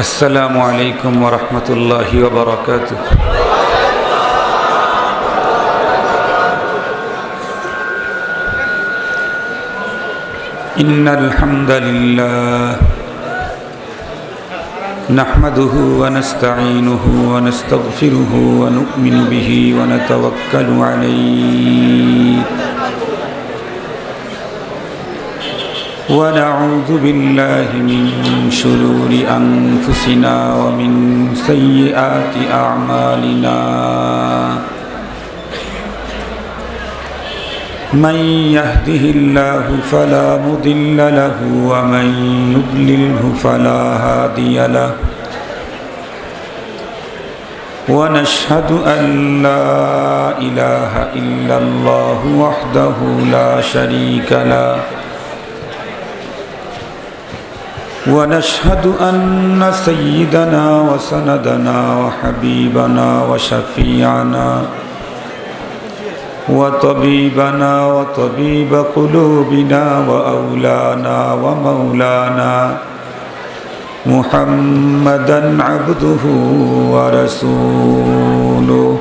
السلام عليكم ورحمة الله وبركاته. إن الحمد لله نحمده ونستعينه ونستغفره ونؤمن به ونتوكل عليه ونعوذ بالله من شرور أنفسنا ومن سيئات أعمالنا من يهده الله فلا مضل له ومن يضلله فلا هادي له ونشهد أن لا إله إلا الله وحده لا شريك له ونشهد أن سيدنا وسندنا وحبيبنا وشفيعنا وطبيبنا وطبيب قلوبنا وأولانا ومولانا محمدا عبده ورسوله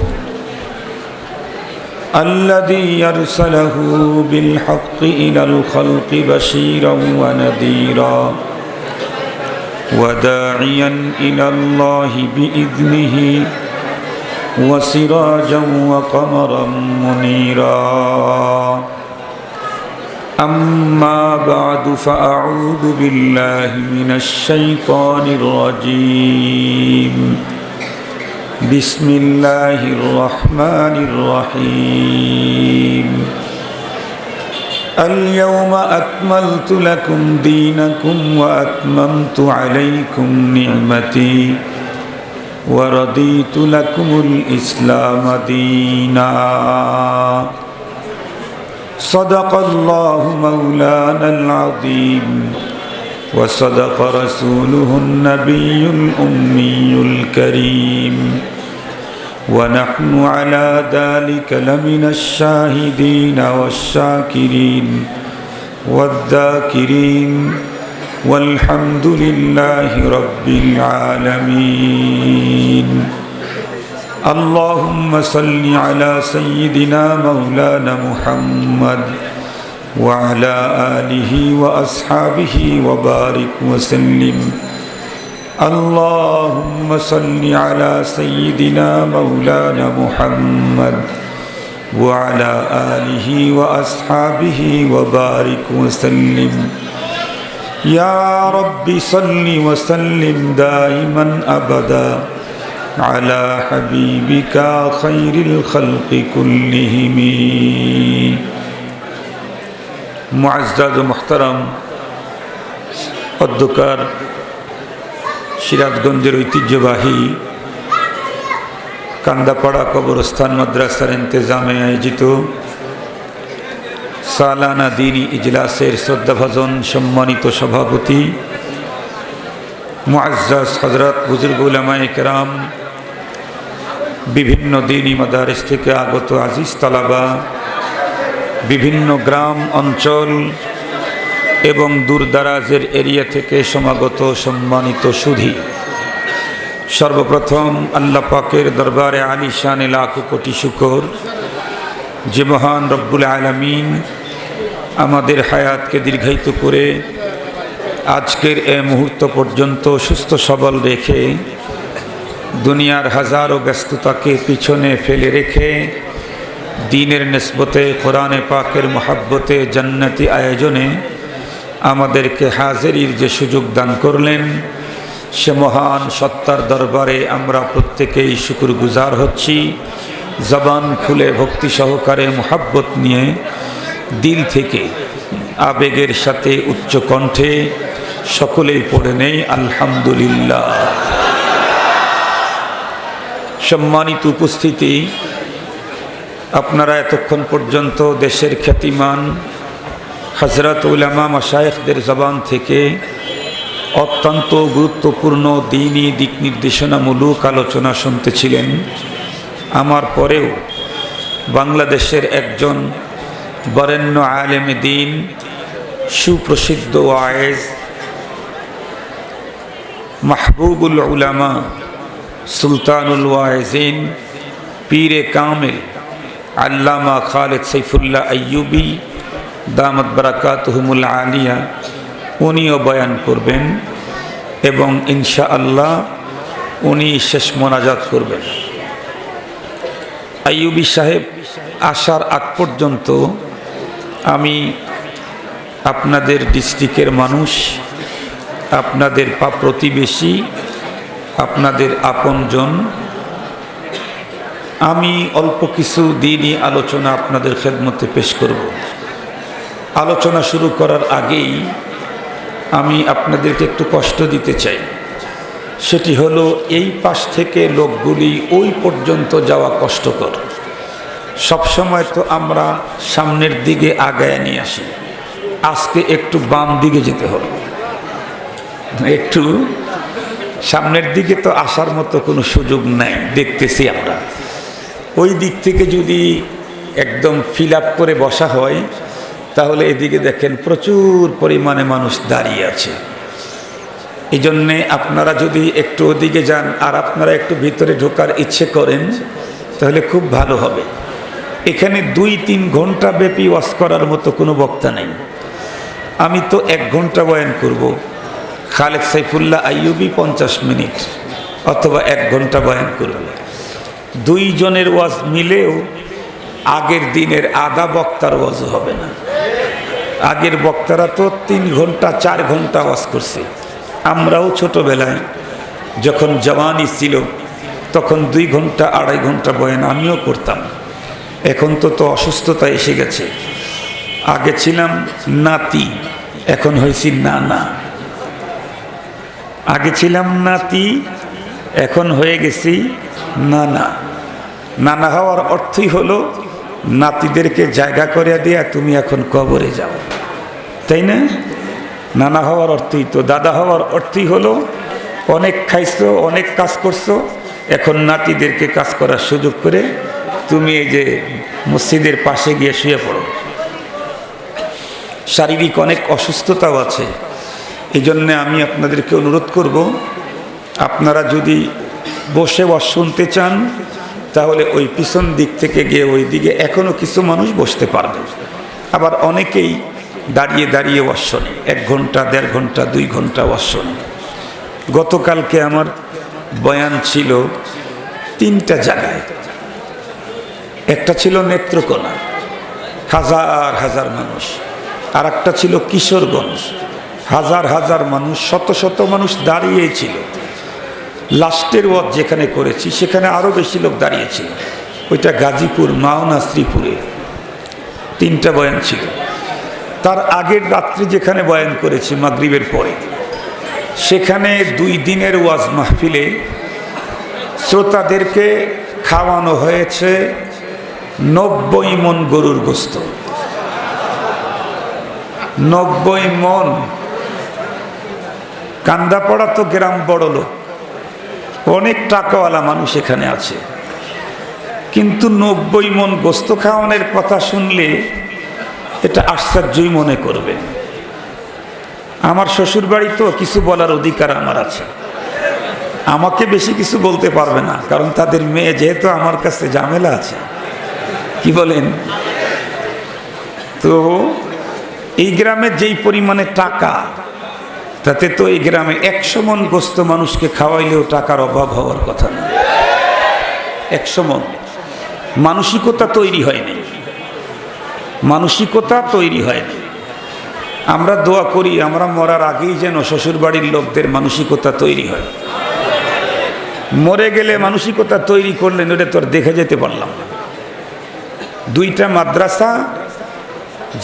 الذي يرسله بالحق إلى الخلق بشيرا ونذيرا وداعيا إلى الله بإذنه وسراجا وقمرا منيرا أما بعد فأعوذ بالله من الشيطان الرجيم بسم الله الرحمن الرحيم اليوم أكملت لكم دينكم وأتممت عليكم نعمتي ورضيت لكم الإسلام دينا صدق الله مولانا العظيم وصدق رسوله النبي الأمي الكريم ونحن على ذلك لمن الشاهدين والشاكرين والذاكرين والحمد لله رب العالمين اللهم صل على سيدنا مولانا محمد وعلى آله وأصحابه وبارك وسلم اللهم صل على سيدنا مولانا محمد وعلى آله وأصحابه وبارك وسلم يا رب صل وسلم دائما أبدا على حبيبك خير الخلق كلهم معزز محترم অধ্যকার সিরাজগঞ্জের ঐতিহ্যবাহী কান্দাপাড়া কবরস্থান মাদ্রাসার ইন্তেজামে আয়োজিত সালানা দিনী ইজলাসের শ্রদ্ধাভাজন সম্মানিত সভাপতি মুআজ্জাজ হযরত বুজুর্গ উলামায়ে কেরাম, বিভিন্ন দিনী মাদারিস থেকে আগত আজিজ তালাবা, বিভিন্ন গ্রাম অঞ্চল এবং দূরদারাজের এরিয়া থেকে সমাগত সম্মানিত সুধী, সর্বপ্রথম আল্লাহ পাকের দরবারে আলিশানে লাখো কোটি শুকর যে মহান রব্বুল আলামিন আমাদের হায়াতকে দীর্ঘায়িত করে আজকের এই মুহূর্ত পর্যন্ত সুস্থ সবল রেখে দুনিয়ার হাজারো ব্যস্ততাকে পিছনে ফেলে রেখে দ্বীনের নিসবতে কোরআনে পাকের মহব্বতে জান্নাতি আয়োজনে আমাদেরকে হাজিরির যে সুযোগ দান করলেন, সে মহান সত্তার দরবারে আমরা প্রত্যেকেই শুকরগুজার হচ্ছি। জবান খুলে ভক্তি সহকারে মহব্বত নিয়ে দিল থেকে আবেগের সাথে উচ্চ কণ্ঠে সকলেই পড়ে নেই আলহামদুলিল্লাহ। সম্মানিত উপস্থিতি, আপনারা এতক্ষণ পর্যন্ত দেশের খ্যাতিমান হযরত উলামা মাশায়েখদের জবান থেকে অত্যন্ত গুরুত্বপূর্ণ দ্বীনি দিক নির্দেশনামূলক আলোচনা শুনতেছিলেন। আমার পরেও বাংলাদেশের একজন বরেণ্য আলেম দ্বীন, সুপ্রসিদ্ধ ওয়াইজ মাহবুবুল উলামা, সুলতানুল ওয়াইজিন, পীরে কামিল আল্লামা খালেদ সাইফুল্লাহ আইয়ুবী দামাত বারাকাতুহুমুল আলিয়া, উনিও বয়ান করবেন এবং ইনশাআল্লাহ উনি শেষ মোনাজাত করবেন। আইয়ুবী সাহেব আসার আগ পর্যন্ত আমি আপনাদের ডিস্ট্রিক্টের মানুষ, আপনাদের প্রতিবেশী, আপনাদের আপনজন, আমি অল্প কিছু দিনই আলোচনা আপনাদের খেদমতে পেশ করব। আলোচনা শুরু করার আগেই আমি আপনাদেরকে একটু কষ্ট দিতে চাই। সেটি হলো এই পাশ থেকে লোকগুলি ওই পর্যন্ত যাওয়া কষ্টকর। সবসময় তো আমরা সামনের দিকে আগায় নিয়ে আসি, আজকে একটু বাম দিকে যেতে হবে। একটু সামনের দিকে তো আসার মতো কোনো সুযোগ নাই, দেখতেছি আমরা। ওই দিক থেকে যদি একদম ফিল আপ করে বসা হয় তাহলে এদিকে দেখেন প্রচুর পরিমাণে মানুষ দাঁড়িয়ে আছে। এই জন্যে আপনারা যদি একটু ওদিকে যান আর আপনারা একটু ভিতরে ঢোকার ইচ্ছে করেন তাহলে খুব ভালো হবে। এখানে 2-3 ঘন্টা ব্যাপী ওয়াজ করার মতো কোনো বক্তা নেই। আমি তো 1 ঘন্টা বয়ান করব, খালেদ সাইফুল্লাহ আইয়ুবী 50 মিনিট অথবা 1 ঘন্টা বয়ান করবে। 2 জনের ওয়াজ মিলেও আগের দিনের আধা বক্তার ওয়াজ হবে না। আগের বক্তারা তো 3 ঘন্টা 4 ঘন্টা ওয়াজ করছে। আমরাও ছোটবেলায় যখন জওয়ানি ছিল তখন 2 ঘন্টা 2.5 ঘন্টা বয়ান আমিও করতাম। এখন তো অসুস্থতা এসে গেছে। আগে ছিলাম নাতি, এখন হয়েছি নানা। আগে ছিলাম নাতি, এখন হয়ে গেছি নানা। নানা হওয়ার অর্থই হলো নাতিদেরকে জায়গা করে দেয়া, তুমি এখন কবরে যাও, তাই না? নানা হওয়ার অর্থই তো। দাদা হওয়ার অর্থই হলো অনেক খাইছো, অনেক কাজ করছো, এখন নাতিদেরকে কাজ করার সুযোগ করে তুমি এই যে মসজিদের পাশে গিয়ে শুয়ে পড়ো। শারীরিক অনেক অসুস্থতাও আছে। এই জন্যে আমি আপনাদেরকে অনুরোধ করব, আপনারা যদি বসে ওয়াজ শুনতে চান তাহলে ওই পিছন দিক থেকে গিয়ে ওই দিকে এখনও কিছু মানুষ বসতে পারবে। আবার অনেকেই দাঁড়িয়ে দাঁড়িয়ে ওয়াজ শোনে, 1 ঘন্টা 1.5 ঘন্টা 2 ঘন্টা ওয়াজ শোনে। গতকালকে আমার বয়ান ছিল 3টা জায়গায়। একটা ছিল নেত্রকোনা, হাজার হাজার মানুষ। আর একটা ছিল কিশোরগঞ্জ, হাজার হাজার মানুষ, শত শত মানুষ দাঁড়িয়েছিল। লাস্টের ওয়াজ যেখানে করেছি সেখানে আরও বেশি লোক দাঁড়িয়েছিল। ওইটা গাজীপুর, মাওনা, শ্রীপুরে 3টা বয়ান ছিল। তার আগের রাত্রি যেখানে বয়ান করেছি মাগরিবের পরে, সেখানে 2 দিনের ওয়াজ মাহফিলে শ্রোতাদেরকে খাওয়ানো হয়েছে 90 মণ গরুর গোস্ত। 90 মণ। কান্দাপড়া তো গ্রাম বড় লোক, অনেক টাকাওয়ালা মানুষ এখানে আছে, কিন্তু 90 মণ গোস্ত খাওয়ানোর কথা শুনলে এটা আশ্চর্যই মনে করবেন। আমার শ্বশুর বাড়ি তো কিছু বলার অধিকার আমার আছে। আমাকে বেশি কিছু বলতে পারবে না, কারণ তাদের মেয়ে যেহেতু আমার কাছে ঝামেলা আছে। কি বলেন? তো এই গ্রামে যেই পরিমাণে টাকা, তাতে তো এই গ্রামে 100 মণ গোস্ত মানুষকে খাওয়াইলেও টাকার অভাব হওয়ার কথা না। 100 মণ। মানসিকতা তৈরি হয়নি, মানসিকতা তৈরি হয়নি। আমরা দোয়া করি আমরা মরার আগেই যেন শ্বশুর বাড়ির লোকদের মানসিকতা তৈরি হয়। মরে গেলে মানসিকতা তৈরি করলেন ওটা তো আর দেখে যেতে পারলাম না। 2টা মাদ্রাসা,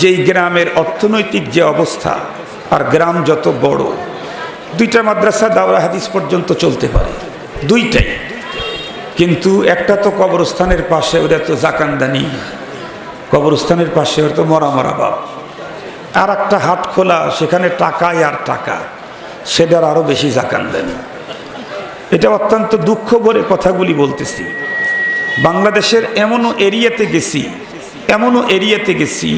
যেই গ্রামের অর্থনৈতিক যে অবস্থা, আর গ্রাম যত বড়, 2টা মাদ্রাসা দাওরা হাদিস পর্যন্ত চলতে পারে, 2টাই। কিন্তু একটা তো কবরস্থানের পাশে, ওটা তো জাকান্দানি, কবরস্থানের পাশে ওটা তো মরা মরা বাপ। আর একটা হাট খোলা, সেখানে টাকায় আর টাকা, সেটার আরও বেশি জাকান্দানি। এটা অত্যন্ত দুঃখ ভরে কথাগুলি বলতেছি। বাংলাদেশের এমনও এরিয়াতে গেছি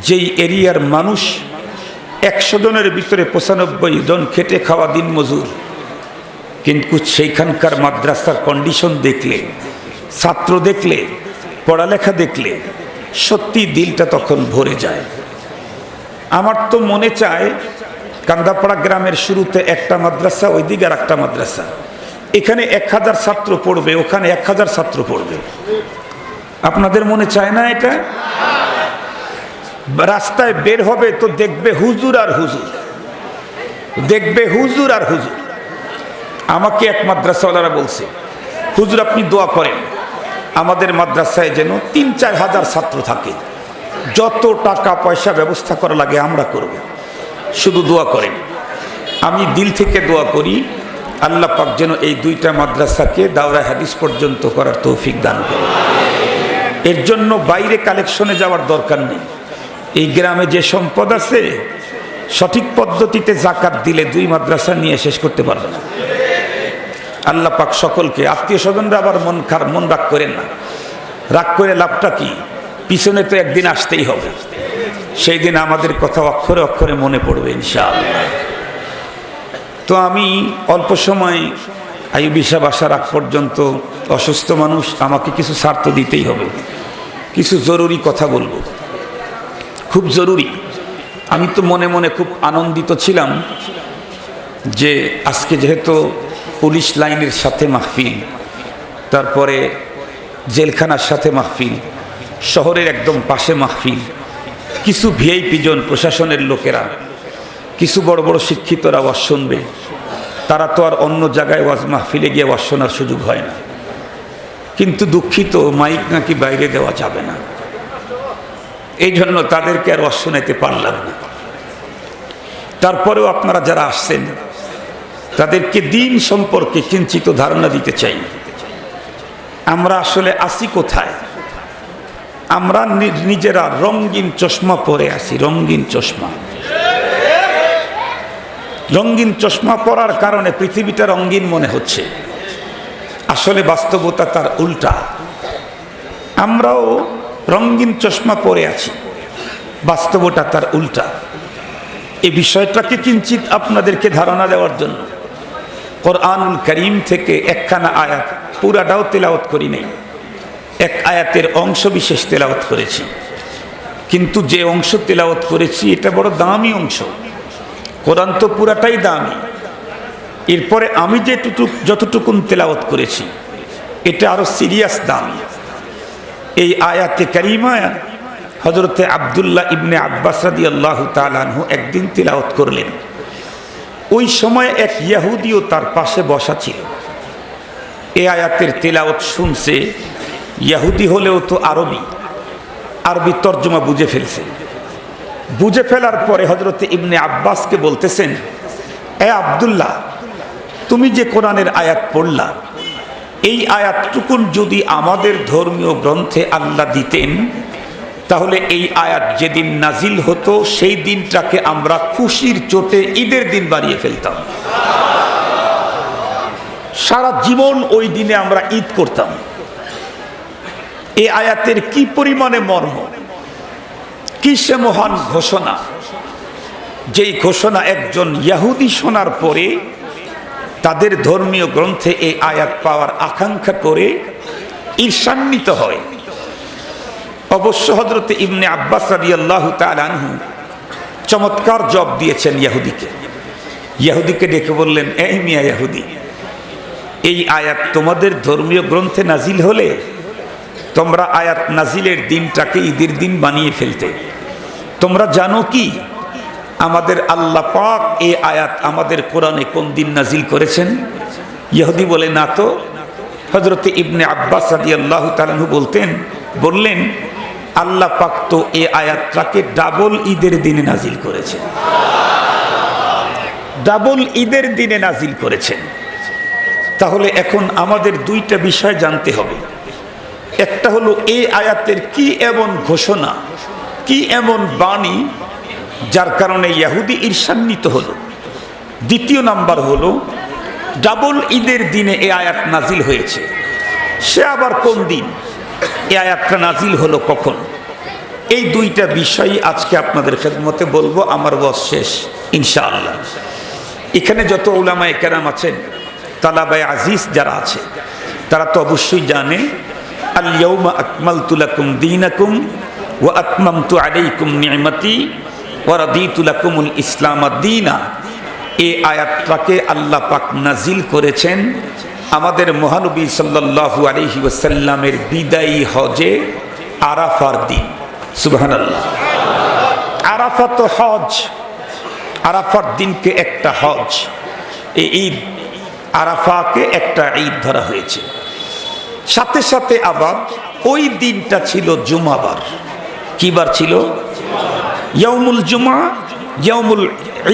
যেই এরিয়ার মানুষ 100 জনের ভিতরে 95 জন খেটে খাওয়া দিন মজুর। কিন্তু সেইখানকার মাদ্রাসার কন্ডিশন দেখলে, ছাত্র দেখলে, পড়ালেখা দেখলে সত্যি দিলটা তখন ভরে যায়। আমার তো মনে চায় কান্দাপাড়া গ্রামের শুরুতে একটা মাদ্রাসা, ওইদিকে আর একটা মাদ্রাসা, এখানে 1000 ছাত্র পড়বে, ওখানে 1000 ছাত্র পড়বে। আপনাদের মনে চায় না এটা? রাস্তায় বের হবে তো দেখবে হুজুর আর হুজুর, দেখবে হুজুর আর হুজুর। আমাকে এক মাদ্রাসাওয়ালারা বলছে, হুজুর আপনি দোয়া করেন আমাদের মাদ্রাসায় যেন 3-4 হাজার ছাত্র থাকে, যত টাকা পয়সা ব্যবস্থা করা লাগে আমরা করব, শুধু দোয়া করেন। আমি দিল থেকে দোয়া করি আল্লাহ পাক যেন এই 2টা মাদ্রাসাকে দাওরা হাদিস পর্যন্ত করার তৌফিক দান করে। এর জন্য বাইরে কালেকশনে যাওয়ার দরকার নেই। এই গ্রামে যে সম্পদ আছে সঠিক পদ্ধতিতে যাকাত দিলে 2 মাদ্রাসা নিয়ে শেষ করতে পারবে না। আল্লাহ পাক সকলকে, আত্মীয় স্বজনরা আবার মন রাগ করেন না, রাগ করে লাভটা কি? পিছনে তো একদিন আসতেই হবে, সেই দিন আমাদের কথা অক্ষরে অক্ষরে মনে পড়বে ইনশাআল্লাহ। তো আমি অল্প সময় আইয়ুব সাহেব আসার আগ পর্যন্ত অসুস্থ মানুষ, আমাকে কিছু স্বার্থ দিতেই হবে, কিছু জরুরি কথা বলবো, খুব জরুরি। আমি তো মনে মনে খুব আনন্দিত ছিলাম যে আজকে যেহেতু পুলিশ লাইনের সাথে মাহফিল, তারপরে জেলখানার সাথে মাহফিল, শহরের একদম পাশে মাহফিল, কিছু ভিআইপি জন প্রশাসনের লোকেরা, কিছু বড় বড় শিক্ষিতরা ওয়াজ শুনবে, তারা তো আর অন্য জায়গায় ওয়াজ মাহফিলে গিয়ে ওয়াজ শোনার সুযোগ হয় না। কিন্তু দুঃখিত, মাইক নাকি বাইরে দেওয়া যাবে না, এই জন্য তাদেরকে আর ওয়াজ শোনাইতে পারলাম না। তারপরেও আপনারা যারা আসছেন তাদেরকে দিন সম্পর্কে কিঞ্চিত ধারণা দিতে চাই। আমরা আসলে আসি কোথায়? আমরা নিজেরা রঙিন চশমা পরে আছি, রঙিন চশমা। রঙিন চশমা পরার কারণে পৃথিবীটা রঙিন মনে হচ্ছে, আসলে বাস্তবতা তার উল্টা। আমরাও রঙিন চশমা পরে আছি, বাস্তবতা তার উল্টা। এই বিষয়টাকে কিঞ্চিত আপনাদেরকে ধারণা দেওয়ার জন্য কোরআনুল কারীম থেকে একখানা আয়াত, পুরাটাও তেলাওয়াত করি নাই, এক আয়াতের অংশ বিশেষ তেলাওয়াত করেছি। কিন্তু যে অংশ তেলাওয়াত করেছি এটা বড় দামি অংশ। কোরআন তো পুরাটাই দামি, এরপরে আমি যতটুকুন তেলাওয়াত করেছি এটা আরো সিরিয়াস দামি। এই আয়াতে কারিমা হযরতে আব্দুল্লাহ ইবনে আব্বাস রাদিয়াল্লাহু তাআলা আনহু একদিন তেলাওয়াত করলেন। ওই সময় এক ইহুদিও তার পাশে বসা ছিল, এই আয়াতের তেলাওয়াত শুনছে। ইহুদি হলেও তো আরবি তর্জমা বুঝে ফেলছে। বুঝে ফেলার পরে হযরতে ইবনে আব্বাসকে বলতেছেন, এ আব্দুল্লাহ, তুমি যে কোরআনের আয়াত পড়লা, এই আয়াতটুকুন যদি আমাদের ধর্মীয় গ্রন্থে আল্লাহ দিতেন তাহলে এই আয়াত যেদিন নাজিল হতো সেই দিনটাকে আমরা খুশির চোটে ঈদের দিন বানিয়ে ফেলতাম। সারা জীবন ওই দিনে আমরা ঈদ করতাম। এই আয়াতের কি পরিমাণে মর্ম, কি সে মহান ঘোষণা, যেই ঘোষণা একজন ইহুদি শোনার পরে তাদের ধর্মীয় গ্রন্থে এই আয়াত পাওয়ার আকাঙ্ক্ষা করে ঈর্ষান্বিত হয়। অবশ্য হযরতে ইবনে আব্বাস রাদিয়াল্লাহু তাআলা আনহু চমৎকার জবাব দিয়েছেন ইহুদিকে ডেকে বললেন, এই মিয়া ইহুদি, এই আয়াত তোমাদের ধর্মীয় গ্রন্থে নাজিল হলে তোমরা আয়াত নাজিলের দিনটাকে ঈদের দিন বানিয়ে ফেলতে। তোমরা জানো কি আমাদের আল্লাহ পাক এই আয়াত আমাদের কোরআনে কোন দিন নাজিল করেছেন? ইহুদি বলে, না তো। হযরতে ইবনে আব্বাস রাদিয়াল্লাহু তাআলা আনহু বললেন, আল্লাহ পাক তো এই আয়াতটাকে ডাবল ঈদের দিনে নাজিল করেছেন, ডাবল ঈদের দিনে নাজিল করেছেন। তাহলে এখন আমাদের 2টা বিষয় জানতে হবে। একটা হলো এই আয়াতের কি এমন ঘোষণা, কি এমন বাণী যার কারণে ইহুদি ঈর্ষান্বিত হলো। দ্বিতীয় নাম্বার হলো ডাবল ঈদের দিনে এই আয়াত নাজিল হয়েছে, সে আবার কোন দিন? এই আয়াতটা নাজিল হলো কখন? এই দুইটা বিষয় আজকে আপনাদের খেদমতে বলবো। আমার ওয়াজ শেষ ইনশাআল্লাহ। এখানে যত উলামায়ে কেরাম আছেন, তালাবায়ে আজিজ যারা আছে, তারা তো অবশ্যই জানে আল ইয়াউমা আকমালতু লাকুম দীনাকুম ওয়া আতমামতু আলাইকুম নি'মাতি ওয়া রাদিতু লাকুমুল ইসলাম দীনা। এই আয়াতটাকে আল্লাহ পাক নাজিল করেছেন আমাদের মহানবী সাল্লাল্লাহু আলাইহি ওয়াসাল্লামের বিদায়ী হজে আরাফার দিন। সুবহানাল্লাহ। আরাফা তো হজ, আরাফার দিনকে একটা হজ, এই ঈদ আরাফাকে একটা ঈদ ধরা হয়েছে। সাথে সাথে আবার ওই দিনটা ছিল জুমাবার। কি বার ছিল? ইয়াউমুল জুমা, ইয়াউমুল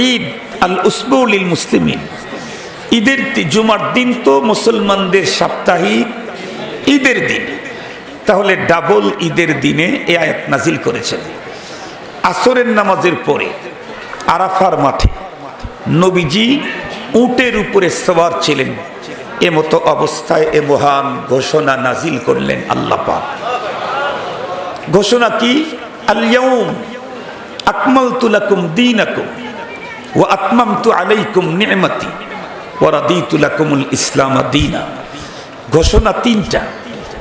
ঈদ আল উসবু লিল মুসলিমিন। ঈদের জুমার দিন তো মুসলমানদের সাপ্তাহিক ঈদের দিন, তাহলে ডাবল ঈদের দিনে এই আয়াত নাজিল করেছেন। আসরের নামাজের পরে আরাফার মাঠে নবীজি উটের উপরে সওয়ার ছিলেন। এমতো অবস্থায় এ মহান ঘোষণা নাজিল করলেন আল্লাহ পাক। ঘোষণা কি? আল ইয়াউম আকমালতু লাকুম দীনাকুম ওয়া আতমামতু আলাইকুম নি'মাতি ওয়া রাদিতু লাকুমুল ইসলাম দীনা। ঘোষণা তিনটা,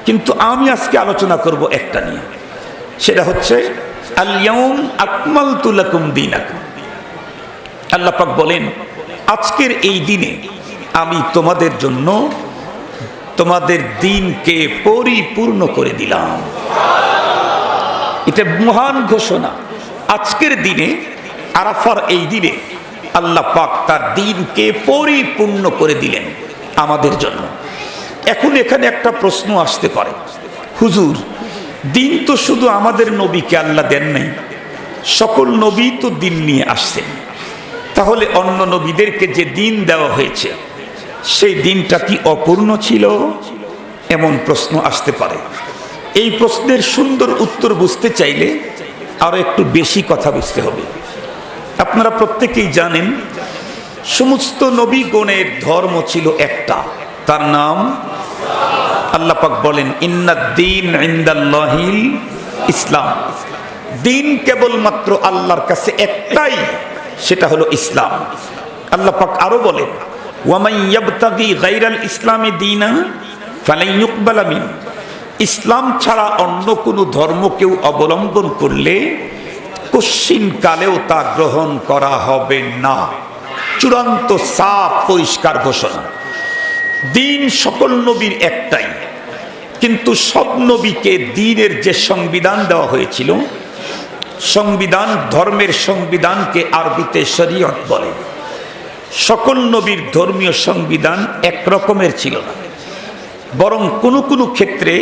কিন্তু আমি আজকে আলোচনা করব একটা নিয়ে, সেটা হচ্ছে আল ইয়াউম আকমালতু লাকুম দীনাকুম। আল্লাহ পাক বলেন, আজকের এই দিনে আমি তোমাদের জন্য তোমাদের দিনকে পরিপূর্ণ করে দিলাম। এটা মহান ঘোষণা। আজকের দিনে, আরাফার এই দিনে আল্লাহ পাক তার দিনকে পরিপূর্ণ করে দিলেন আমাদের জন্য। এখন এখানে একটা প্রশ্ন আসতে পারে, হুজুর, দিন তো শুধু আমাদের নবীকে আল্লাহ দেন নাই, সকল নবী তো দিন নিয়ে আসছেন, তাহলে অন্য নবীদেরকে যে দিন দেওয়া হয়েছে সেই দিনটা কি অপূর্ণ ছিল? এমন প্রশ্ন আসতে পারে। এই প্রশ্নের সুন্দর উত্তর বুঝতে চাইলে আরো একটু বেশি কথা বুঝতে হবে। আপনারা প্রত্যেকেই জানেন সমস্ত নবীগণের ধর্ম ছিল একটা, তার নাম আল্লাহ পাক বলেন ইন্নাদ-দীন ইনদাল্লাহিল ইসলাম। দিন কেবলমাত্র আল্লাহর কাছে একটাই, সেটা হলো ইসলাম। আল্লাহ পাক আরো বলেন ওয়ামান ইয়াবতাগি গায়রাল ইসলামি দীনা ফালান ইউকবালা মিন। ইসলাম ছাড়া অন্য কোনো ধর্ম কেউ অবলম্বন করলে কশিন কালেও তা গ্রহণ করা হবে না। চূড়ান্ত সাফ পরিষ্কার ঘোষণা। দিন সকল নবীর একটাই, কিন্তু সব নবীকে দিনের যে সংবিধান দেওয়া হয়েছিল, সংবিধান, ধর্মের সংবিধানকে আরবিতে শরীয়ত বলে। সকল নবীর ধর্মীয় সংবিধান এক রকমের ছিল না, বরং কোনো কোনো ক্ষেত্রে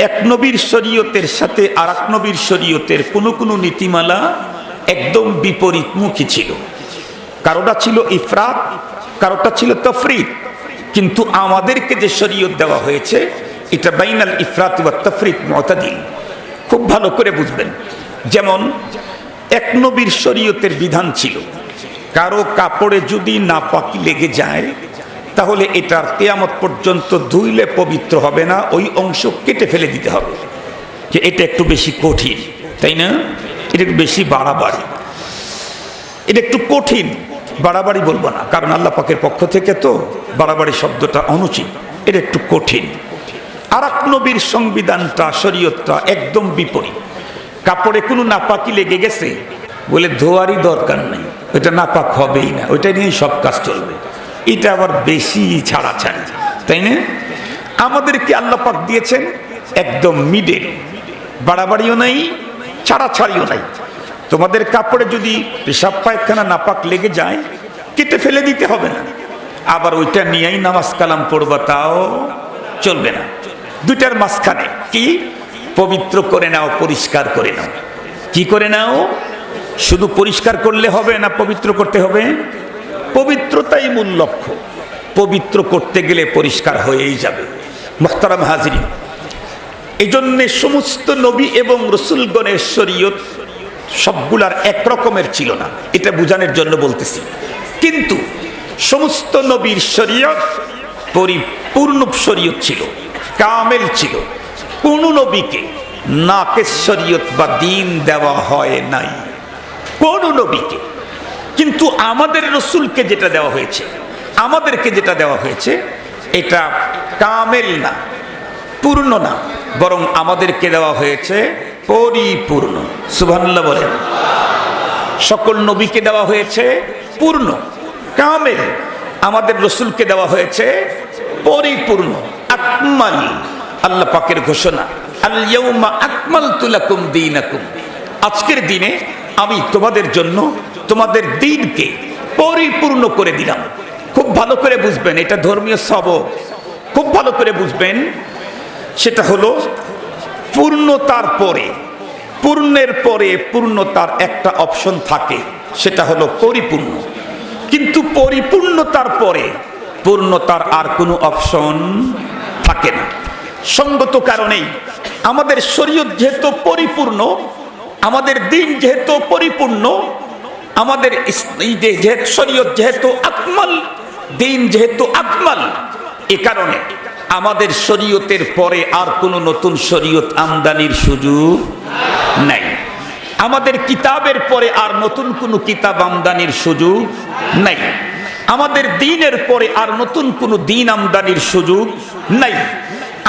এক নবীর শরীয়তের সাথে আর এক নবীর শরীয়তের কোনো কোনো নীতিমালা একদম বিপরীতমুখী ছিল। কারোটা ছিল ইফরাত, কারোটা ছিল তফরিদ। কিন্তু আমাদেরকে যে শরীয়ত দেওয়া হয়েছে এটা বাইনাল ইফরাত ওয়া তফরিদ মুতাদিল। খুব ভালো করে বুঝবেন। যেমন এক নবীর শরীয়তের বিধান ছিল, কারো কাপড়ে যদি নাপাকি লেগে যায় তাহলে এটার কিয়ামত পর্যন্ত ধুইলে পবিত্র হবে না, ওই অংশ কেটে ফেলে দিতে হবে। যে এটা একটু বেশি কঠিন, তাই না? এটা একটু বেশি বাড়াবাড়ি, এটা একটু কঠিন। বাড়াবাড়ি বলবো না, কারণ আল্লাহ পাকের পক্ষ থেকে তো বাড়াবাড়ি শব্দটা অনুচিত। এটা একটু কঠিন। আর এক নবীর সংবিধানটা, শরীয়তটা একদম বিপরীত। কাপড়ে কোনো নাপাকি লেগে গেছে বলে ধোয়ারই দরকার নেই, ওইটা নাপাক হবেই না, ওইটা নিয়েই সব কাজ চলবে। এটা আবার বেশি ছাড়াছাড়ি, তাই না? আমাদেরকে আল্লাহ পাক দিয়েছেন একদম মিডল, বাড়াবাড়িও নাই, ছাড়াছাড়িও নাই। তোমাদের কাপড়ে যদি পেশাব পায়খানা নাপাক লেগে যায় কেটে ফেলে দিতে হবে না, আবার ওইটা নিয়েই নামাজ কালাম পড়বা তাও চলবে না। দুইটার মাঝখানে কি? পবিত্র করে নাও, পরিষ্কার করে নাও। কি করে নাও? শুধু পরিষ্কার করলে হবে না, পবিত্র করতে হবে। পবিত্রতাই মূল লক্ষ্য। পবিত্র করতে গেলে পরিষ্কার হয়েই যাবে। মুহতারাম হাজিরিন, এই জন্যে সমস্ত নবী এবং রসুলগণের শরীয়ত সবগুলার এক রকমের ছিল না, এটা বোঝানোর জন্য বলতেছি। কিন্তু সমস্ত নবীর শরীয়ত পরিপূর্ণ শরীয়ত ছিল, কামেল ছিল। কোন নবীকে নাকেস শরীয়ত বা দিন দেওয়া হয় নাই কোন নবীকে। কিন্তু আমাদের রসুলকে যেটা দেওয়া হয়েছে, আমাদেরকে যেটা দেওয়া হয়েছে, এটা কামেল না, পূর্ণ না, বরং আমাদেরকে দেওয়া হয়েছে পরিপূর্ণ। সুবহানাল্লাহ বলেন। সকল নবীকে দেওয়া হয়েছে পূর্ণ কামেল, আমাদের রসুলকে দেওয়া হয়েছে পরিপূর্ণ আকমাল। আল্লাহ পাকের ঘোষণা, আল ইয়াউমা আকমালতু লাকুম দীনাকুম, আজকের দিনে আমি তোমাদের জন্য তোমাদের দ্বীনকে পরিপূর্ণ করে দিলাম। খুব ভালো করে বুঝবেন, এটা ধর্মীয় সবক, খুব ভালো করে বুঝবেন। সেটা হলো পূর্ণতার পরে, পূর্ণের পরে পূর্ণতার একটা অপশন থাকে, সেটা হলো পরিপূর্ণ। কিন্তু পরিপূর্ণতার পরে পূর্ণতার আর কোনো অপশন থাকে না। সঙ্গত কারণেই আমাদের শরীয়ত যেহেতু পরিপূর্ণ, আমাদের দিন যেহেতু পরিপূর্ণ, আমাদের শরীয়ত যেহেতু আকমাল, দিন যেহেতু আকমাল, এ কারণে আমাদের শরীয়তের পরে আর কোনো নতুন শরীয়ত আমদানির সুযোগ নাই। আমাদের কিতাবের পরে আর নতুন কোনো কিতাব আমদানির সুযোগ নাই। আমাদের দ্বীনের পরে আর নতুন কোনো দ্বীন আমদানির সুযোগ নাই।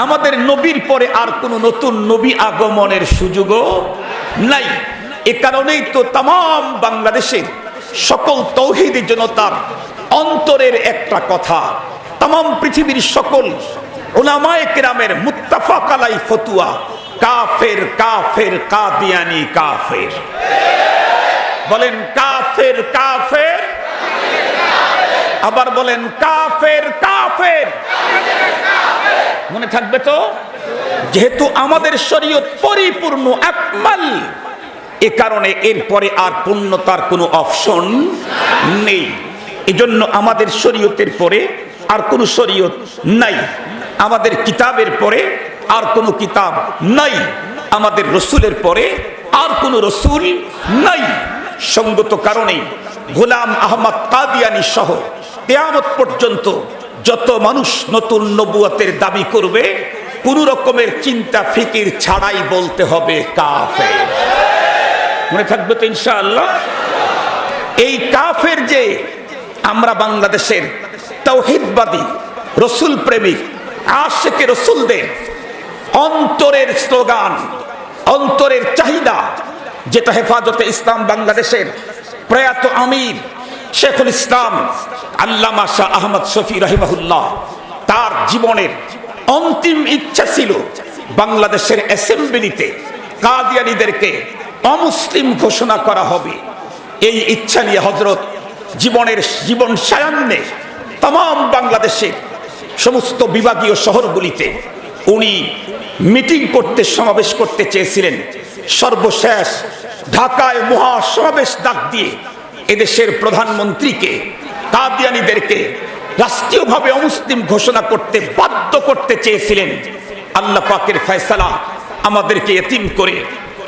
আমাদের নবীর পরে আর কোনো নতুন নবী আগমনের সুযোগও নাই। এ কারণেই তো তাম বাংলাদেশের সকল তৌহিদি জনতার অন্তরের একটা কথা, তাম পৃথিবীর সকল উলামায়ে কেরামের মুত্তাফাক আলাই ফতুয়া, কাফের কাফের কাদিয়ানি কাফের। বলেন কাফের কাফের, আবার বলেন কাফের কাফের। মনে থাকবে তো? যেহেতু আমাদের শরীয়ত পরিপূর্ণ আকমাল, এ কারণে এরপরে আর পূর্ণতার কোনো অপশন নেই। এজন্য আমাদের শরীয়তের পরে আর কোনো শরীয়ত নাই, আমাদের কিতাবের পরে আর কোনো কিতাব নাই, আমাদের রসুলের পরে আর কোনো রসুল নাই। সঙ্গত কারণেই গোলাম আহমদ কাদিয়ানী সহ কিয়ামত পর্যন্ত যত মানুষ নতুন নবুয়তের দাবি করবে, কোন রকমের চিন্তা ফিকির ছাড়াই বলতে হবে কাফের। মনে থাকবে তো ইনশাআল্লাহ? এই কাফের যে আমরা বাংলাদেশের তাওহীদবাদী, রসুল প্রেমিক, আশিকে রসুলদের অন্তরের স্লোগান, অন্তরের চাহিদা, যেটা হেফাজতে ইসলাম বাংলাদেশের প্রয়াত আমির শেখুল ইসলাম আল্লামা শাহ আহমদ শফি রাহিমাহুল্লাহ, তার জীবনের অন্তিম ইচ্ছা ছিল বাংলাদেশের অ্যাসেম্বলিতে কাদিয়ানীদেরকে অমুসলিম ঘোষণা করা হবে। এই ইচ্ছা নিয়ে হযরত জীবন সায়ান্নে তাম বাংলাদেশের সমস্ত বিভাগীয় শহরগুলিতে উনি মিটিং করতে, সমাবেশ করতে চেয়েছিলেন। সর্বশেষ ঢাকায় মহাসমাবেশ ডাক দিয়ে এদেশের প্রধানমন্ত্রীকে কাদিয়ানীদেরকে রাষ্ট্রীয়ভাবে অমুসলিম ঘোষণা করতে বাধ্য করতে চেয়েছিলেন। আল্লাহ পাকের ফয়সালা আমাদেরকে এতিম করে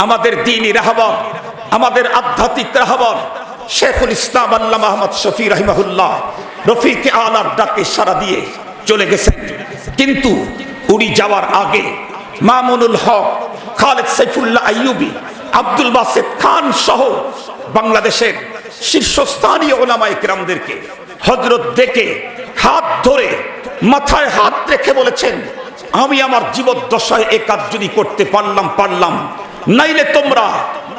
আমাদের দ্বীনি রাহবার, আমাদের আধ্যাত্মিক রাহবার শেখুল ইসলাম আল্লামা আহমদ শফি রাহিমাহুল্লাহ রফিকে আলার ডাকে সাড়া দিয়ে চলে গেছেন। কিন্তু উনি যাওয়ার আগে মামুনুল হক, খালেদ সাইফুল্লাহ আইয়ুবী, আব্দুল বাসেত খান সহ বাংলাদেশের শীর্ষস্থানীয় উলামায়ে কেরামদেরকে হযরত ডেকে হাত ধরে মাথায় হাত রেখে বলেছেন, আমি আমার জীবদ্দশায় এ কাজ যদি করতে পারলাম, নাইলে তোমরা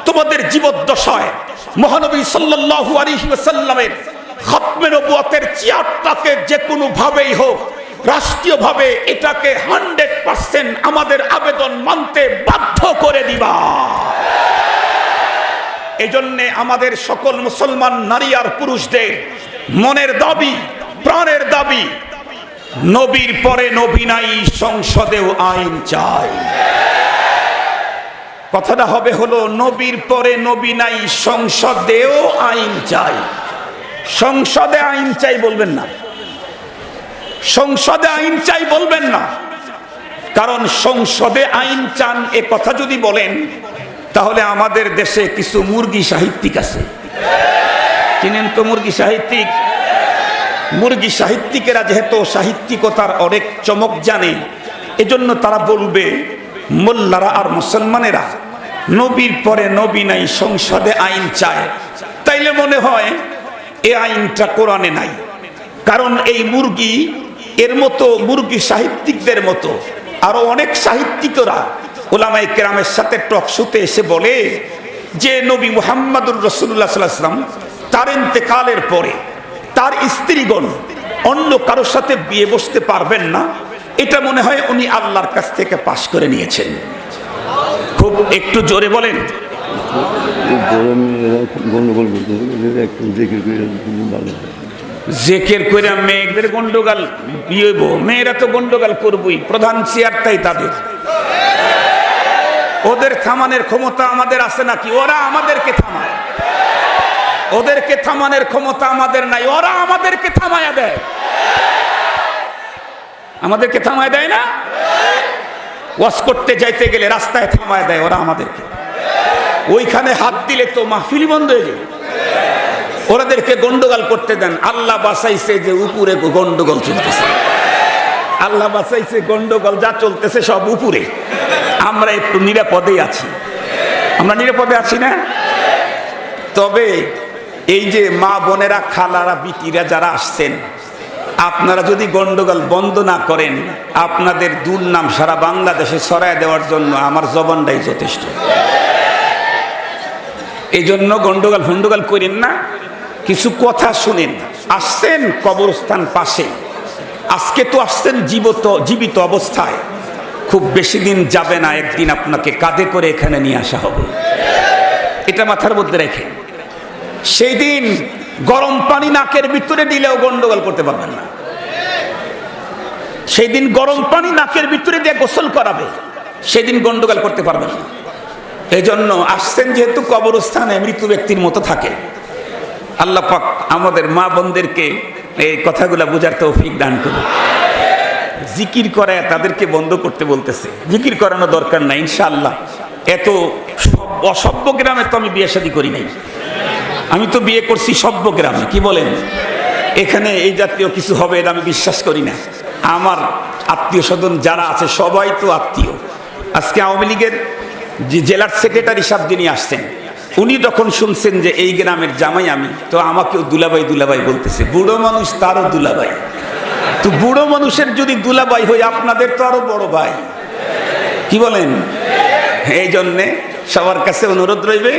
তোমাদের জীবদ্দশায় মহানবী সাল্লাল্লাহু আলাইহি ওয়াসাল্লামের খতমে নবুয়তের চেয়ারটাকে যে কোনো ভাবেই হোক রাষ্ট্রীয়ভাবে এটাকে 100% আমাদের আবেদন মানতে বাধ্য করে দিবা। এজন্যে আমাদের সকল মুসলমান নারী আর পুরুষদের মনের দাবি, প্রাণের দাবি, নবীর পরে নবী নাই, সংসদেও আইন চাই। কথাটা হবে হলো নবীর পরে নবী নাই, সংসদেও আইন চাই। সংসদে আইন চাই বলবেন না, সংসদে আইন চাই বলবেন না, কারণ সংসদে আইন চান এ কথা যদি বলেন তাহলে আমাদের দেশে কিছু মুরগি সাহিত্যিক আছে, চিনেন তো মুরগি সাহিত্যিক? মুরগি সাহিত্যিকেরা যেহেতু সাহিত্যিকতার অনেক চমক জানে, এজন্য তারা বলবে মোল্লারা আর মুসলমানেরা নবীর পরে নবী নাই সংসদে আইন চায়, তাইলে মনে হয় এই আইনটা কোরআনে নাই। কারণ এই মুরগি এর মতো মুরগি সাহিত্যিকদের মতো আরো অনেক সাহিত্যিকরা ওলামায়ে কেরামের সাথে টকশোতে এসে বলে যে নবী মুহাম্মদুর রাসূলুল্লাহ সাল্লাল্লাহু আলাইহি ওয়াসাল্লাম তার ইন্তেকালের পরে তার স্ত্রীগণ অন্য কারোর সাথে বিয়ে বসতে পারবেন না, এটা মনে হয় উনি আল্লাহর কাছ থেকে পাশ করে নিয়েছেন। খুব একটু জোরে বলেন। জেকের করে মেয়েদের গন্ডগোল বিয়ে হইব, মেয়েরা তো গন্ডগোল করবই, প্রধান চেয়ারটাই তাদের। ওদের থামানোর ক্ষমতা আমাদের আছে নাকি? ওরা আমাদেরকে থামায়। ওদেরকে থামানোর ক্ষমতা আমাদের নাই, ওরা আমাদেরকে থামায়া দেয়। আমাদেরকে থামায় দেয় না? ওয়াজ করতে যাইতে গেলে রাস্তায় থামায় দেয় ওরা আমাদেরকে। ওইখানে হাত দিলে তো মাহফিল বন্ধ হয়ে যাবে। ওরাদেরকে গন্ডগোল করতে দেন। আল্লাহ বাঁচাইছে যে উপরে গন্ডগোল চলতেছে, আল্লাহ বাঁচাইছে গন্ডগোল যা চলতেছে সব উপরে। আমরা একটু নিরাপদেই আছি। আমরা নিরাপদে আছি না? তবে এই যে মা বোনেরা, খালারা, বিটিরা যারা আসছেন, আপনারা যদি গন্ডগোল বন্ধ না করেন, আপনাদের দুর্নাম সারা বাংলাদেশে ছড়ায় দেওয়ার জন্য আমার জবানটাই যথেষ্ট। এই জন্য গন্ডগোল করেন না, কিছু কথা শুনেন। আসছেন কবরস্থান পাশে, আজকে তো আসছেন জীবিত অবস্থায়, খুব বেশি দিন যাবে না, একদিন আপনাকে কাঁধে করে এখানে নিয়ে আসা হবে। এটা মাথার মধ্যে রেখে সেই দিন গরম পানি নাকের ভিতরে দিলেও গন্ডগোল করতে পারবেন না। সেই দিন গরম পানি নাকের ভিতরে দিয়ে গোসল করাবে, সেদিন গন্ডগোল করতে পারবেন না। এই জন্য আসছেন যেহেতু কবরস্থানে মৃত্যু ব্যক্তির মতো থাকে। আল্লাহ পাক আমাদের মা বোনদেরকে এই কথাগুলা বুঝার তৌফিক দান করুন। জিকির করে তাদেরকে বন্ধ করতে বলতেছে, জিকির করানো দরকার নাই ইনশাআল্লাহ। এত অসভ্য গ্রামে তো আমি বিয়ে শাদী করি নাই, আমি তো বিয়ে করছি সভ্য গ্রামে। কি বলেন? এখানে এই জাতীয় কিছু হবে এটা আমি বিশ্বাস করি না। আমার আত্মীয় স্বজন যারা আছে সবাই তো আত্মীয়। আজকে আওয়ামী লীগের যে জেলার সেক্রেটারি সাহেব যিনি আসছেন, উনি যখন শুনছেন যে এই গ্রামের জামাই আমি, তো আমাকেও দুলাভাই দুলাভাই বলতেছে। বুড়ো মানুষ তারও দুলাভাই, তো বুড়ো মানুষের যদি দুলাভাই হই, আপনাদের তো আরো বড় ভাই। কি বলেন? এই জন্যে সবার কাছে অনুরোধ রইবে,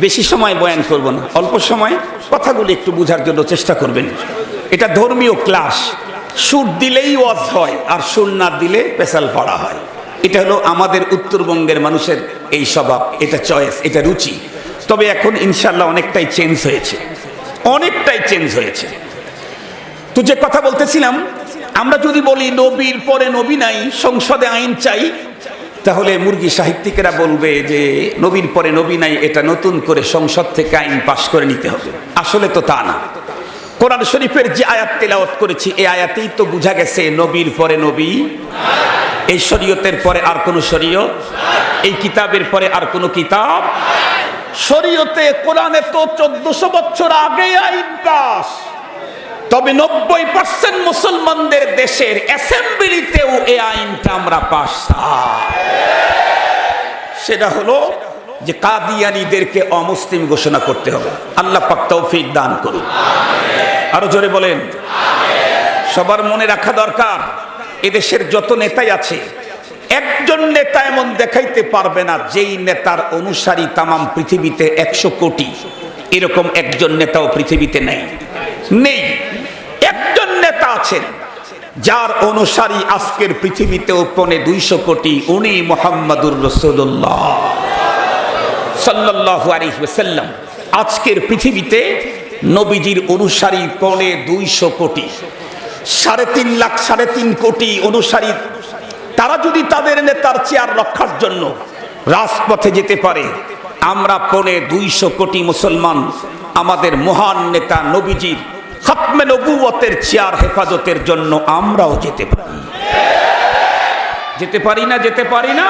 বেশি সময় বয়ান করব না, অল্প সময় কথাগুলো একটু বোঝার জন্য চেষ্টা করবেন। এটা ধর্মীয় ক্লাস, সুর দিলেই ওয়াজ হয় আর সুর না দিলে পেশাল পড়া হয়। এটা হলো আমাদের উত্তরবঙ্গের মানুষের এই স্বভাব, এটা চয়েস, এটা রুচি। তবে এখন ইনশাল্লাহ অনেকটাই চেঞ্জ হয়েছে, অনেকটাই চেঞ্জ হয়েছে। তো যে কথা বলতেছিলাম, আমরা যদি বলি নবীর পরে নবী নাই, সংসদে আইন চাই, তাহলে মুরগি সাহিত্যিকেরা বলবে যে নবীর পরে নবী নাই, এটা নতুন করে সংসদ থেকে আইন পাশ করে নিতে হবে। আসলে তো তা না। কোরআন শরীফের যে আয়াত তেলাওয়াত করেছি, এই আয়াতেই তো বোঝা গেছে নবীর পরে নবী, এই শরীয়তের পরে আর কোন শরীয়ত, এই কিতাবের পরে আর কোন কিতাব। শরীয়তে কোরআনে তো 1400 বছর আগে আইন পাস, তবে 90% মুসলমানদের দেশের অ্যাসেম্বলিতেও এই আইনটা আমরা পাস। সেটা হলো যে কাদিয়ানীদেরকে অমুসলিম ঘোষণা করতে হবে। আল্লাহ পাক তৌফিক দান করুন। আরো জোরে বলেন। সবার মনে রাখা দরকার, এদেশের যত নেতাই আছে, একজন নেতা এমন দেখাইতে পারবে না যেই নেতার অনুসারী তামাম পৃথিবীতে 100 কোটি। এরকম একজন নেতাও পৃথিবীতে নেই। একজন নেতা আছেন যার অনুসারী আজকের পৃথিবীতেও 250 কোটি, উনি মুহাম্মাদুর রাসূলুল্লাহ সাল্লাল্লাহু আলাইহি ওয়াসাল্লাম। আজকের পৃথিবীতে নবীজির অনুসারী 250 কোটি, 3.5 লাখ 3.5 কোটি অনুসারী। তারা যদি তাদের নেতার চেয়ার রক্ষার জন্য রাজপথে যেতে পারে, আমরা 250 কোটি মুসলমান আমাদের মহান নেতা নবীজির খতমে নবুয়তের চেয়ার হেফাজতের জন্য আমরাও যেতে পারি। যেতে পারি না? যেতে পারি না?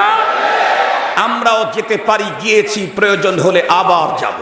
আমরাও যেতে পারি, গিয়েছি, প্রয়োজন হলে আবার যাব।